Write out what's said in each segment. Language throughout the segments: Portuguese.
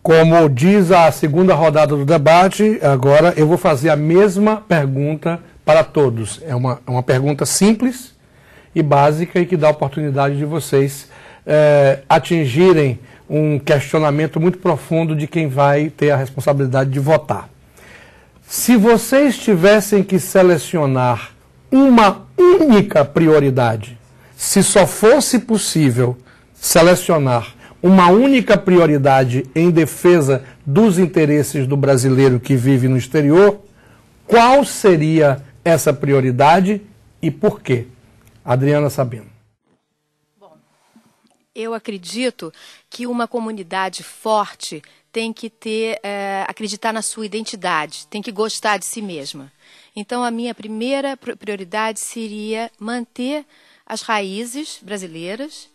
Como diz a segunda rodada do debate, agora eu vou fazer a mesma pergunta para todos. É uma pergunta simples e básica e que dá a oportunidade de vocês atingirem um questionamento muito profundo de quem vai ter a responsabilidade de votar. Se vocês tivessem que selecionar uma única prioridade, se só fosse possível selecionar uma única prioridade em defesa dos interesses do brasileiro que vive no exterior, qual seria essa prioridade e por quê? Adriana Sabino. Bom, eu acredito que uma comunidade forte tem que acreditar na sua identidade, tem que gostar de si mesma. Então, a minha primeira prioridade seria manter as raízes brasileiras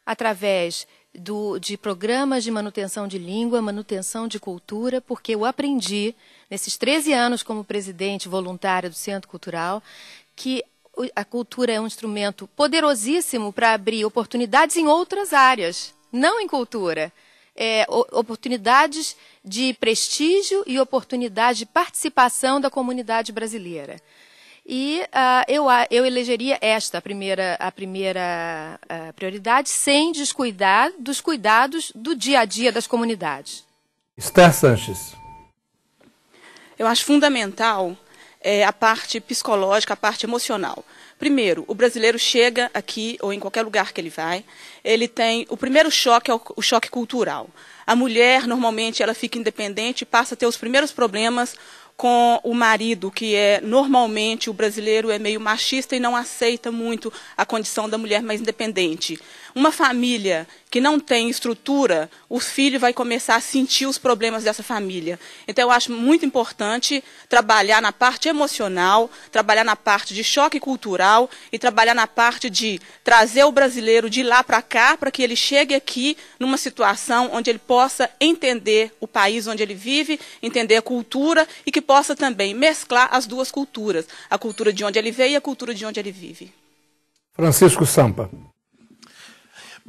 através de programas de manutenção de língua, manutenção de cultura, porque eu aprendi, nesses 13 anos como presidente voluntária do Centro Cultural, que a cultura é um instrumento poderosíssimo para abrir oportunidades em outras áreas, não em cultura. Oportunidades de prestígio e oportunidade de participação da comunidade brasileira. E eu elegeria esta a primeira prioridade, sem descuidar dos cuidados do dia a dia das comunidades. Esther Sanches. Eu acho fundamental a parte psicológica, a parte emocional. Primeiro, o brasileiro chega aqui, ou em qualquer lugar que ele vai, ele tem, o primeiro choque é o choque cultural. A mulher, normalmente, ela fica independente, passa a ter os primeiros problemas com o marido, que normalmente o brasileiro é meio machista e não aceita muito a condição da mulher mais independente. Uma família que não tem estrutura, o filho vai começar a sentir os problemas dessa família. Então, eu acho muito importante trabalhar na parte emocional, trabalhar na parte de choque cultural e trabalhar na parte de trazer o brasileiro de lá para cá, para que ele chegue aqui numa situação onde ele possa entender o país onde ele vive, entender a cultura e que possa também mesclar as duas culturas, a cultura de onde ele veio e a cultura de onde ele vive. Francisco Sampa.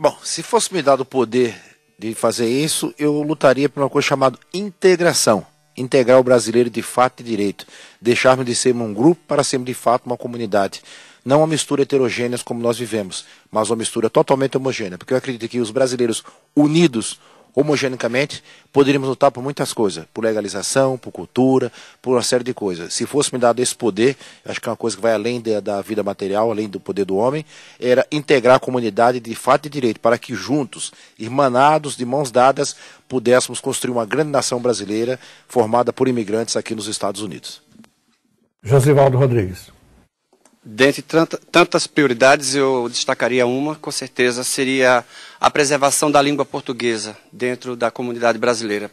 Bom, se fosse me dado o poder de fazer isso, eu lutaria por uma coisa chamada integração. Integrar o brasileiro de fato e direito. Deixarmos de ser um grupo para sermos de fato uma comunidade. Não uma mistura heterogênea como nós vivemos, mas uma mistura totalmente homogênea. Porque eu acredito que os brasileiros unidos homogeneamente, poderíamos lutar por muitas coisas, por legalização, por cultura, por uma série de coisas. Se fosse me dado esse poder, acho que é uma coisa que vai além da vida material, além do poder do homem, era integrar a comunidade de fato e direito, para que juntos, irmanados, de mãos dadas, pudéssemos construir uma grande nação brasileira formada por imigrantes aqui nos Estados Unidos. Josivaldo Rodrigues. Dentre tantas prioridades, eu destacaria uma, com certeza, seria a preservação da língua portuguesa dentro da comunidade brasileira.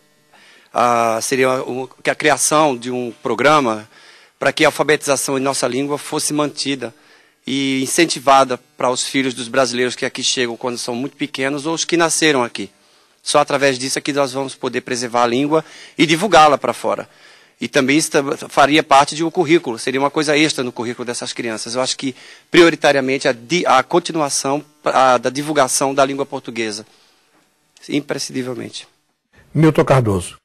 Seria a criação de um programa para que a alfabetização em nossa língua fosse mantida e incentivada para os filhos dos brasileiros que aqui chegam quando são muito pequenos ou os que nasceram aqui. Só através disso é que nós vamos poder preservar a língua e divulgá-la para fora. E também isso faria parte de um currículo, seria uma coisa extra no currículo dessas crianças. Eu acho que, prioritariamente, a continuação da divulgação da língua portuguesa, imprescindivelmente. Milton Cardoso.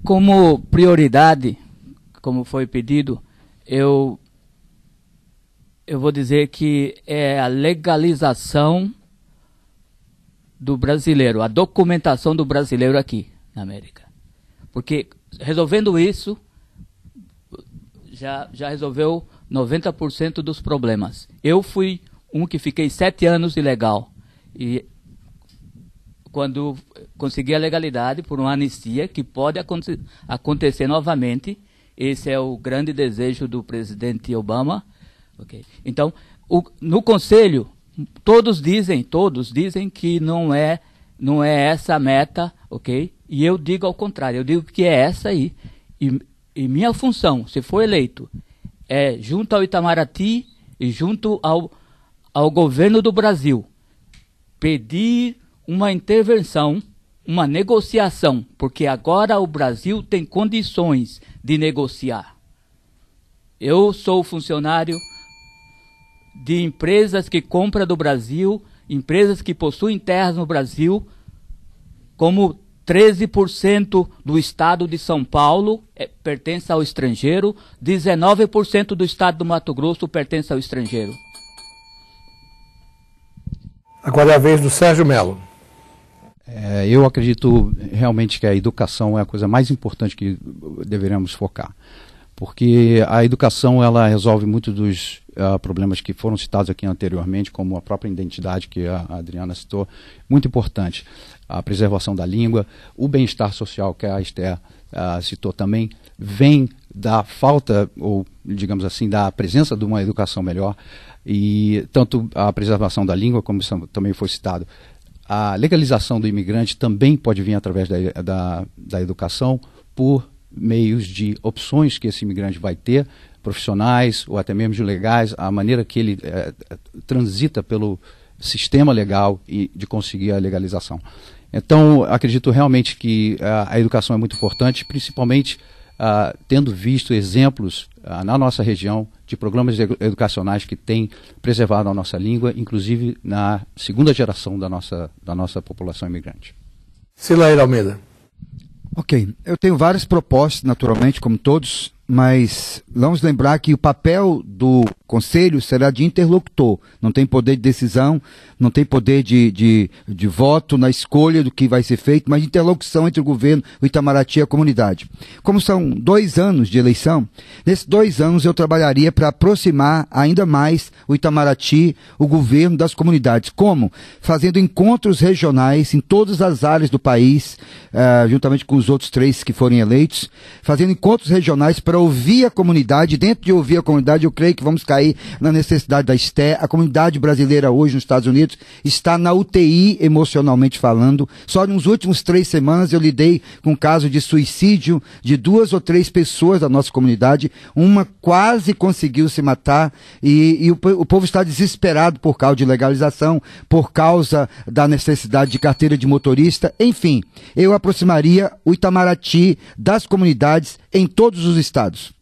Como prioridade, como foi pedido, eu vou dizer que é a legalização do brasileiro, a documentação do brasileiro aqui na América. Porque resolvendo isso, já resolveu 90% dos problemas. Eu fui um que fiquei 7 anos ilegal. E quando consegui a legalidade por uma anistia, que pode acontecer novamente, esse é o grande desejo do presidente Obama. Okay. Então, no Conselho, todos dizem que não é essa a meta, ok? E eu digo ao contrário, eu digo que é essa aí. E minha função, se for eleito, é junto ao Itamaraty e junto ao governo do Brasil, pedir uma intervenção, uma negociação, porque agora o Brasil tem condições de negociar. Eu sou funcionário de empresas que compram do Brasil, empresas que possuem terras no Brasil, como 13% do estado de São Paulo pertence ao estrangeiro, 19% do estado do Mato Grosso pertence ao estrangeiro. Agora é a vez do Sérgio Melo. Eu acredito realmente que a educação é a coisa mais importante que deveremos focar. Porque a educação ela resolve muitos dos problemas que foram citados aqui anteriormente, como a própria identidade que a Adriana citou, muito importante. A preservação da língua, o bem-estar social que a Esther citou também, vem da falta, ou digamos assim, da presença de uma educação melhor, e tanto a preservação da língua, como também foi citado, a legalização do imigrante também pode vir através da educação, por meios de opções que esse imigrante vai ter, profissionais ou até mesmo legais, a maneira que ele transita pelo sistema legal e de conseguir a legalização. Então, acredito realmente que a educação é muito importante, principalmente tendo visto exemplos na nossa região de programas educacionais que têm preservado a nossa língua, inclusive na segunda geração da nossa população imigrante. Silair Almeida. Ok, eu tenho várias propostas, naturalmente, como todos, mas vamos lembrar que o papel do Conselho será de interlocutor, não tem poder de decisão, não tem poder de voto na escolha do que vai ser feito, mas de interlocução entre o governo, o Itamaraty e a comunidade. Como são 2 anos de eleição, nesses 2 anos eu trabalharia para aproximar ainda mais o Itamaraty, o governo das comunidades. Como? Fazendo encontros regionais em todas as áreas do país, juntamente com os outros 3 que forem eleitos, fazendo encontros regionais para ouvir a comunidade. Dentro de ouvir a comunidade, eu creio que vamos cair na necessidade da Esther. A comunidade brasileira hoje nos Estados Unidos está na UTI emocionalmente falando. Só nos últimos 3 semanas eu lidei com um caso de suicídio de 2 ou 3 pessoas da nossa comunidade. Uma quase conseguiu se matar e o povo está desesperado por causa de legalização, por causa da necessidade de carteira de motorista. Enfim, eu aproximaria o Itamaraty das comunidades em todos os estados.